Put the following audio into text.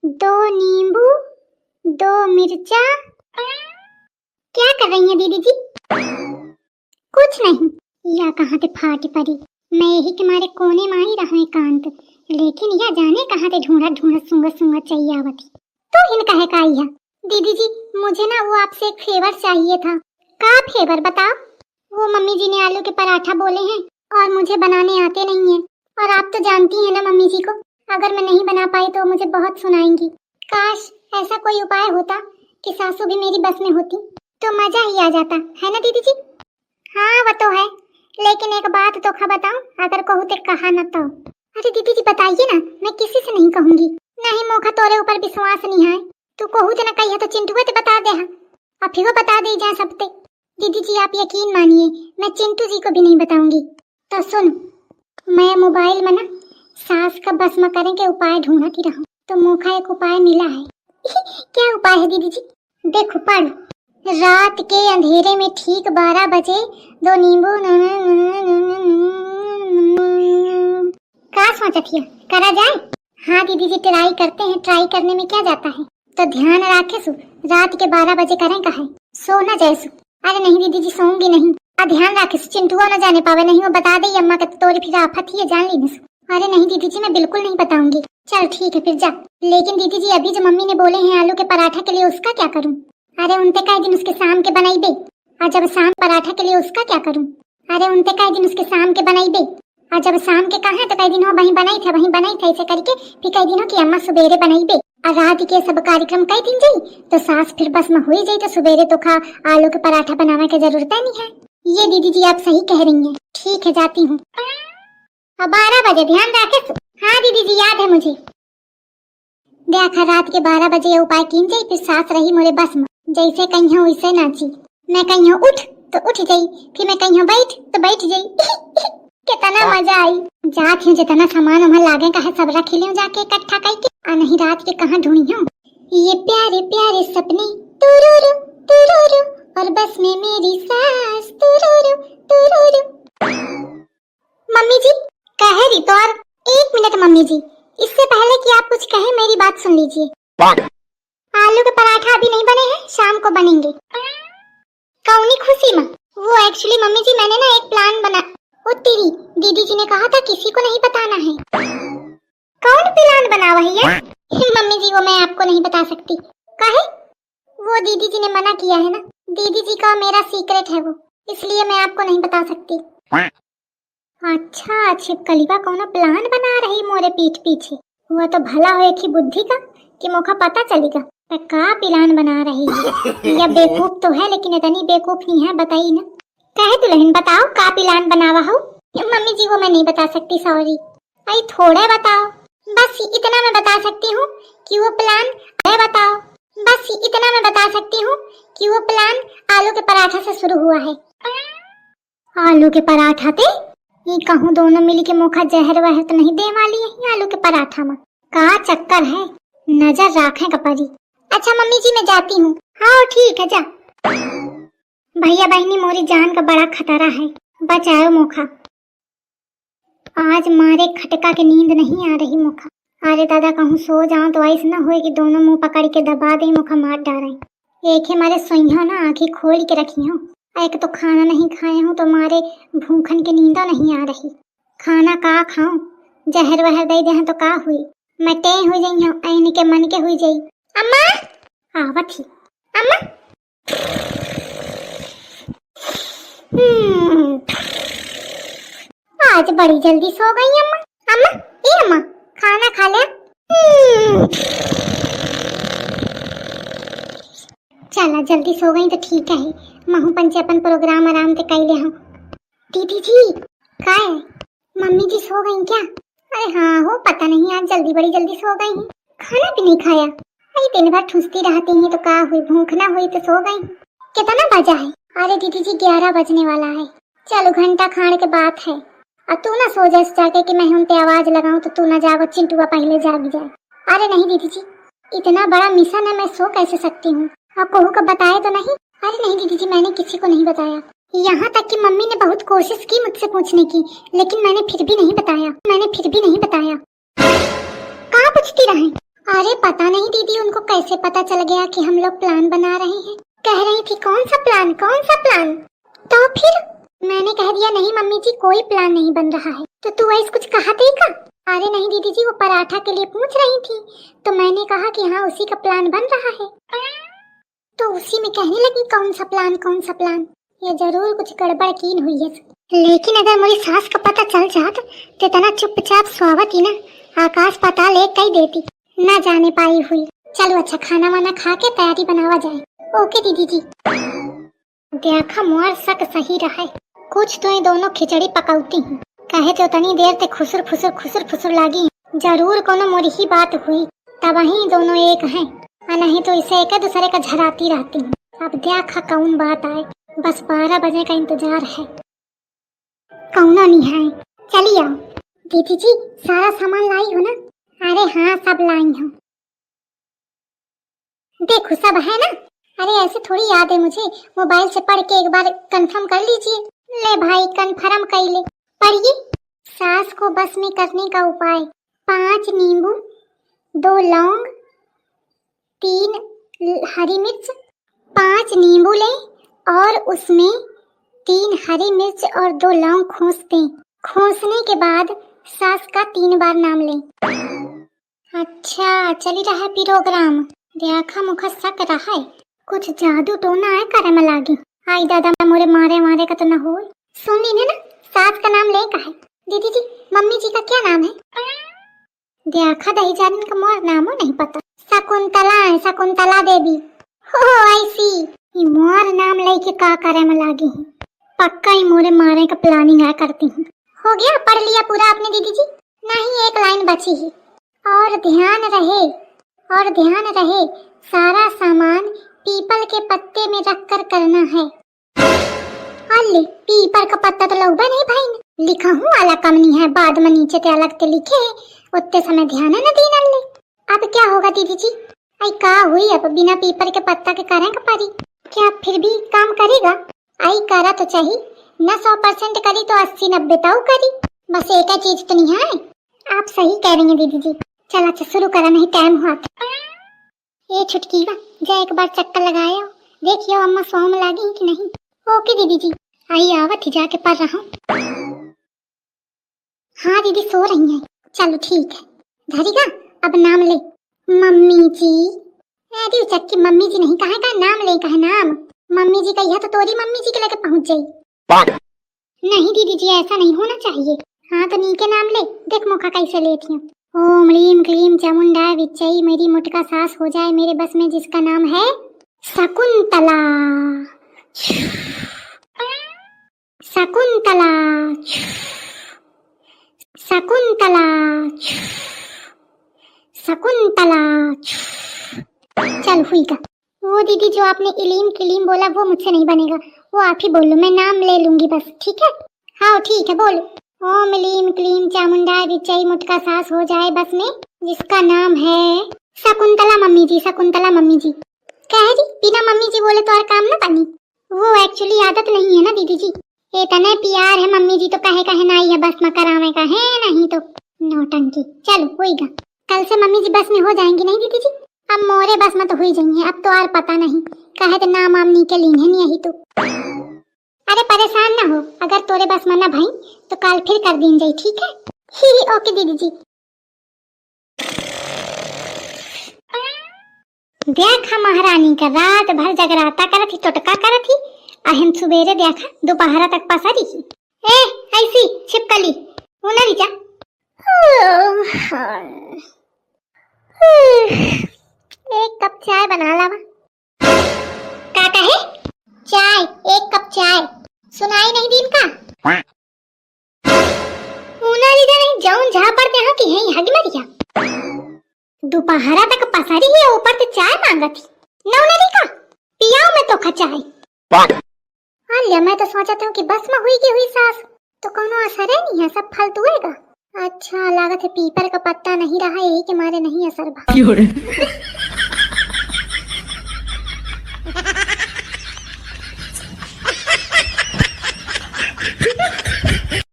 दो नींबू, दो मिर्चा। क्या कर रही हैं दीदी जी? कुछ नहीं, या कहाँ से फाटी पड़ी। मैं यही के मारे कोने में ही रहा एकांत, लेकिन यह जाने कहाँ से ढूंढा ढूंढा सूंघा सूंघा चाहिए आवती। तो इनका है का यह दीदी जी, मुझे ना वो आपसे एक फेवर चाहिए था। का फेवर बताओ? वो मम्मी जी ने आलू के पराठा बोले हैं और मुझे बनाने आते नहीं है, और आप तो जानती हैं ना मम्मी जी को, अगर मैं नहीं बना पाई तो मुझे बहुत सुनाएंगी। काश ऐसा कोई उपाय होता कि सासू भी मेरी बस में होती तो मजा ही आ जाता, है ना दीदी जी? हाँ वो तो है, लेकिन एक बात तो खा बताऊं, अगर कहूँ तो कहा न तो। अरे दीदी जी बताइए ना, मैं किसी से नहीं कहूंगी। नहीं मोखा तोरे ऊपर विश्वास नहीं है, तू कहू तो न कहिए तो चिंटू ते बता दे, और फिर वो बता दे जा सबते। दीदी जी आप यकीन मानिए, मैं चिंटू जी को भी नहीं बताऊंगी। तो सुन, मैं मोबाइल में ना सास का भस्म करने के उपाय ढूंढती रहूं, तो मोखा एक उपाय मिला है। क्या उपाय है दीदी जी? देखो पढ़। रात के अंधेरे में ठीक 12 बजे दो नींबू। का सोचती है, करा जाए? हाँ दीदी जी ट्राई करते हैं, ट्राई करने में क्या जाता है। तो ध्यान रखे सु, रात के 12 बजे करें का है, सोना जाए सु। अरे नहीं दीदी जी सोऊंगी नहीं, ध्यान रखे सु, चिंटू न जाने पावे, नहीं वो बता दे अम्मा के तोरी फिर आफत ही है, जान ली सु। अरे नहीं दीदी जी मैं बिल्कुल नहीं बताऊंगी। चल ठीक है फिर जा। लेकिन दीदी जी अभी जो मम्मी ने बोले हैं आलू के पराठा के लिए, उसका क्या करूं? अरे उनते कई दिन उसके शाम के बनाई बे, और जब शाम पराठा के लिए उसका क्या करूं? अरे उनते कई दिन उसके शाम के बनाई बे, और जब शाम के कहा तो कई दिन हो वहीं बनाई था ऐसे करके, फिर कई दिनों की अम्मा सुबेरे बनाई बे, और रात के सब कार्यक्रम कई दिन जाई तो सास फिर बस में हुई जाई, तो सुबेरे तो खा आलू के पराठा बनाने की जरूरत नहीं है। ये दीदी जी आप सही कह रही हैं। ठीक है जाती हूँ। 12 बजे ध्यान रखे। हाँ दीदी जी याद है मुझे। देखा रात के 12 बजे ये उपाय कीन जाई, फिर सास रही मोरे बस में, जैसे कहीं वैसे नाची। मैं कहीं उठ तो उठ जाई, फिर मैं कहीं बैठ तो बैठ जाई। कितना मजा आई। जात हूँ जितना सामान वहाँ लागे का है सब रख लियो जाके इकट्ठा करके, और नहीं रात के कहाँ ढूंढी हूँ ये प्यारे प्यारे सपने तुरुरु तुरुरु, और बस में मेरी सास तुरुरु तुरुरु। मम्मी जी कह रही तो, और 1 मिनट मम्मी जी, इससे पहले कि आप कुछ कहें मेरी बात सुन लीजिए। आलू के पराठा अभी नहीं बने हैं, शाम को बनेंगे। कौनी खुशी में? वो एक्चुअली मम्मी जी मैंने ना एक प्लान बना, वो तेरी दीदी जी ने कहा था किसी को नहीं बताना है। कौन प्लान बना वही है? मम्मी जी वो मैं आपको नहीं बता सकती। काहे? वो दीदी जी ने मना किया है ना, दीदी जी का मेरा सीक्रेट है वो, इसलिए मैं आपको नहीं बता सकती। अच्छा छिपकलीवा कौन प्लान बना रही मोरे पीठ पीछे, हुआ तो भला हो की बुद्धि का कि मौका पता चलेगा का प्लान बना रही है। यह बेवकूफ तो है लेकिन इतनी बेवकूफ नहीं है, बताइए ना। कहे तो लहन बताओ का प्लान बनावा हो? मम्मी जी वो मैं नहीं बता सकती, सॉरी। आई थोड़े बताओ, बस इतना मैं बता सकती हूँ कि वो प्लान बताओ, बस इतना मैं बता सकती हूँ कि वो प्लान आलू के पराठा से शुरू हुआ है। आलू के पराठा थे? ये कहूँ दोनों मिली के मुखा जहर वहर तो नहीं दे वाली है आलू के पराठा में? का चक्कर है, नजर रखें कपरी। अच्छा मम्मी जी मैं जाती हूँ। हाँ ठीक है जा। भैया बहनी मोरी जान का बड़ा खतरा है, बचाओ मोखा। आज मारे खटका के नींद नहीं आ रही मोखा। अरे दादा कहूँ सो जाऊं तो ऐसा न होए कि दोनों मुंह पकड़ के दबा दे मोखा मार डाले। एक है मारे सोइया ना आंखें खोल के रखी हूँ, एक तो खाना नहीं खाए हूँ तो मारे भूखन के नींदा नहीं आ रही। खाना का खाऊं, जहर वहर दे दे तो का हुई, मैं टे हो जाई हूँ ऐन के मन के हुई जाई। अम्मा आवत ही अम्मा। आज बड़ी जल्दी सो गई अम्मा। अम्मा ए अम्मा खाना खा लिया? चला जल्दी सो गई तो ठीक है, महू पंचे अपन प्रोग्राम आराम से कर ले हूँ। दीदी जी का है? मम्मी जी सो गई क्या? अरे हाँ हो पता नहीं, आज जल्दी बड़ी जल्दी सो गई हैं, खाना भी नहीं खाया। अरे दिन भर ठुसती रहती हैं तो का हुई, भूख ना हुई तो सो गई। कितना बजा है? अरे दीदी जी 11 बजने वाला है। चलो घंटा खाने के बाद है, और तू ना सो जाके कि मैं उनते आवाज लगाऊं तो तू ना जागो, चिंटुआ पहले जाग जाए। अरे नहीं दीदी जी इतना बड़ा मिशन है, मैं सो कैसे सकती हूँ? आप कहू का बताए तो नहीं? अरे नहीं दीदी जी मैंने किसी को नहीं बताया, यहाँ तक कि मम्मी ने बहुत कोशिश की मुझसे पूछने की, लेकिन मैंने फिर भी नहीं बताया, कहाँ पूछती रहे? अरे पता नहीं दीदी उनको कैसे पता चल गया कि हम लोग प्लान बना रहे हैं। कह रही थी कौन सा प्लान कौन सा प्लान। तो फिर मैंने कह दिया नहीं मम्मी जी कोई प्लान नहीं बन रहा है। तो तू ऐसे कुछ कहा देखा? अरे नहीं दीदी जी वो पराठा के लिए पूछ रही थी तो मैंने कहा कि हाँ उसी का प्लान बन रहा है। तो उसी में कहने लगी कौन सा प्लान। ये जरूर कुछ गड़बड़ कीन हुई है। लेकिन अगर मेरी सास का पता चल जाता तो इतना चुपचाप स्वागत ही ना आकाश पाताल एक कही देती, ना जाने पाई हुई। चलो अच्छा खाना वाना खा के तैयारी बनावा जाए। ओके दीदी जी। देखा मोर शक सही रहा है। कुछ तो ये दोनों खिचड़ी पकाती हैं। कहे तो तनी देर ते खुसुर फुसुर लागी। जरूर कोनो मोरी ही बात हुई तब ही दोनों एक हैं। नहीं तो इसे एक दूसरे का झराती रहती हैं। अब देखा कौन बात आए। बस 12 बजे का इंतजार है। कौनो नहीं है। चलिए आओ। दीदी जी सारा सामान लाई हो ना? अरे हाँ सब लाई हूँ। देखो सब है ना? अरे ऐसे थोड़ी याद है मुझे, मोबाइल से पढ़ के एक बार कंफर्म कर लीजिए। ले भाई कंफर्म कर ले। पढ़िए। सास को बस में करने का उपाय। 5 नींबू, 2 लौंग, 3 हरी मिर्च। 5 नींबू ले और उसमें 3 हरी मिर्च और 2 लौंग खोस दें। खोसने के बाद सास का 3 बार नाम लें। अच्छा चली रहा है प्रोग्राम। देखा मुखा शक रहा है कुछ जादू टोना है करे में लागी। आई दादा मोरे मारे का तो न हो। सुन ली ना सास का नाम ले का है। दीदी जी मम्मी जी का क्या नाम है? देखा दही जान का मोर नामो नहीं पता। शकुंतला है, शकुंतला देवी। हो ऐसी मोर नाम लेके का करे में लागी है। पक्का ही मोरे मारे का प्लानिंग है करती हूँ। हो गया पढ़ लिया पूरा आपने दीदी जी? नहीं एक लाइन बची है। और ध्यान रहे सारा सामान पीपल के पत्ते में रखकर करना है। अल्ले पीपल का पत्ता तो लौबा नहीं भाई लिखा हूँ वाला कमनी है। बाद में नीचे ते अलग ते लिखे है उतने समय ध्यान न देना ले। अब क्या होगा दीदी जी? आई का हुई अब बिना पीपल के पत्ता के करें का पारी? क्या फिर भी काम करेगा? आई करा तो चाहिए न 100% करी तो 80-90 ताऊ करी। बस एक ही चीज तो नहीं है। आप सही कह रही हैं दीदी जी। चला अच्छा शुरू करा नहीं टाइम हुआ। ये छुटकी का जा एक बार चक्कर लगाया देखियो अम्मा सौ में लागी कि नहीं। ओके दीदी जी। आई आवत ही जाके पढ़ रहा हूँ। हाँ दीदी सो रही हैं। चलो ठीक है। धरिका अब नाम ले। मम्मी जी। अरे चक्की मम्मी जी नहीं कहा नाम ले कहा नाम। मम्मी जी कही तो तोरी मम्मी जी के लेके पहुंच जाई। नहीं दीदी जी ऐसा नहीं होना चाहिए। हाँ तो नी के नाम ले। देख मौका कैसे लेती हूँ। ओम ह्रीम क्लीम चामुंडा विच्चई मेरी मुटका सास हो जाए मेरे बस में जिसका नाम है शकुंतला। शकुंतला शकुंतला शकुंतला। चल हुई का। वो दीदी जो आपने इलीम किलीम बोला वो मुझसे नहीं बनेगा। वो आप ही बोलो मैं नाम ले लूंगी बस। ठीक है? हाँ ठीक है बोलो। ओम लीम क्लीम चामुंडा विचई मुटका सास हो जाए बस में जिसका नाम है शकुंतला मम्मी जी। शकुंतला मम्मी जी कह रही बिना मम्मी जी बोले तो और काम ना बनी। वो एक्चुअली आदत नहीं है ना दीदी जी। इतने प्यार है मम्मी जी तो कहे ना ही है बस में करावे का है नहीं तो नौटंकी। चलो होएगा। कल से मम्मी जी बस में हो जाएंगी नहीं दीदी जी? अब मोरे बस में तो हुई जाएंगे। अब तो और पता नहीं कहे तो नाम आमनी के लीन है नहीं तो। अरे परेशान ना हो अगर तोरे बस में ना भाई तो कल फिर कर दीन जाए। ठीक है? ही ओके दीदी जी। देखा महारानी का रात भर जगराता करत थी टोटका करत थी। अहम सुबेरे देखा दोपहर तक पसारी थी। ए ऐसी छिपकली उनरी जा। एक कप चाय बना लावा। का कहे? चाय 1 कप चाय। सुनाई नहीं दिन का? उनरी जा नहीं जाऊं जहाँ पड़ते हैं कि है हग मरिया। दोपहर तक पसारी है ऊपर से चाय मांगती। नौनरी का पियाओ में तो चाय। अल्लाह मैं तो सोचता हूँ कि बस में हुई की हुई सास तो कोनो असर है नहीं है सब फालतू हैगा। अच्छा लागत है पीपल का पत्ता नहीं रहा यही के मारे नहीं असर भा।